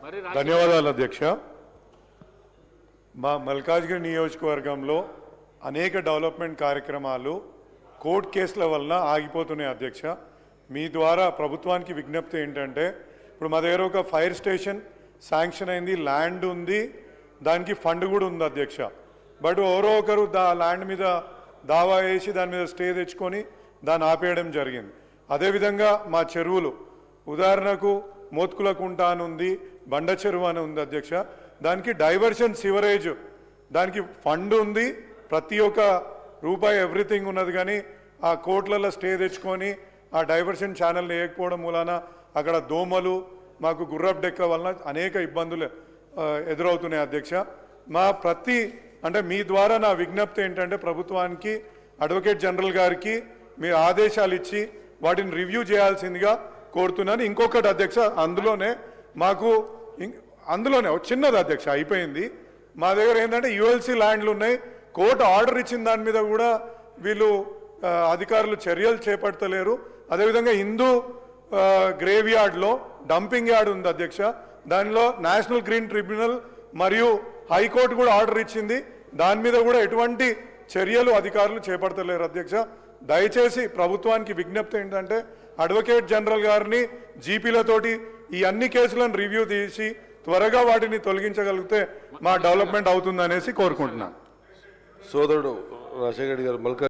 ధన్యవాదాలు అధ్యక్ష. మా మల్కాజ్గిరి నియోజకవర్గంలో అనేక డెవలప్మెంట్ కార్యక్రమాలు కోర్టు కేసుల వలన ఆగిపోతున్నాయి అధ్యక్ష. మీ ద్వారా ప్రభుత్వానికి విజ్ఞప్తి ఏంటంటే, ఇప్పుడు మా దగ్గర ఒక ఫైర్ స్టేషన్ శాంక్షన్ అయింది, ల్యాండ్ ఉంది, దానికి ఫండ్ కూడా ఉంది అధ్యక్ష. బట్ ఎవరో ఒకరు ల్యాండ్ మీద దావా వేసి దాని మీద స్టే తెచ్చుకొని దాన్ని ఆపేయడం జరిగింది. అదేవిధంగా మా చెరువులు, ఉదాహరణకు మోత్కులకుంట అని ఉంది, బండ చెరువు అని ఉంది అధ్యక్ష. దానికి డైవర్షన్ సివరేజ్, దానికి ఫండ్ ఉంది, ప్రతి ఒక్క రూపాయి ఎవ్రీథింగ్ ఉన్నది. కానీ ఆ కోర్టులలో స్టే తెచ్చుకొని ఆ డైవర్షన్ ఛానల్ వేయకపోవడం మూలాన అక్కడ దోమలు, మాకు గుర్రపు డెక్క వలన అనేక ఇబ్బందులు ఎదురవుతున్నాయి అధ్యక్ష. అంటే మీ ద్వారా నా విజ్ఞప్తి ఏంటంటే, ప్రభుత్వానికి, అడ్వకేట్ జనరల్ గారికి మీ ఆదేశాలు ఇచ్చి వాటిని రివ్యూ చేయాల్సిందిగా కోరుతున్నాను. ఇంకొకటి అధ్యక్ష, అందులోనే చిన్నది అధ్యక్ష, అయిపోయింది. మా దగ్గర ఏంటంటే యుఎల్సి ల్యాండ్లు ఉన్నాయి, కోర్టు ఆర్డర్ ఇచ్చిన దాని మీద కూడా వీళ్ళు అధికారులు చర్యలు చేపట్టలేరు. అదేవిధంగా హిందూ గ్రేవ్ యార్డ్లో డంపింగ్ యార్డ్ ఉంది అధ్యక్ష, దానిలో నేషనల్ గ్రీన్ ట్రిబ్యునల్ మరియు హైకోర్టు కూడా ఆర్డర్ ఇచ్చింది, దాని మీద కూడా ఎటువంటి చర్యలు అధికారులు చేపడతలేరు అధ్యక్ష. దయచేసి ప్రభుత్వానికి విజ్ఞప్తి ఏంటంటే, అడ్వకేట్ జనరల్ గారిని జీపీలతోటి ఈ అన్ని కేసులను రివ్యూ తీసి త్వరగా వాటిని తొలగించగలిగితే మా డెవలప్మెంట్ అవుతుందనేసి కోరుకుంటున్నాను. సోదరుడు రాజశేఖర్ గారు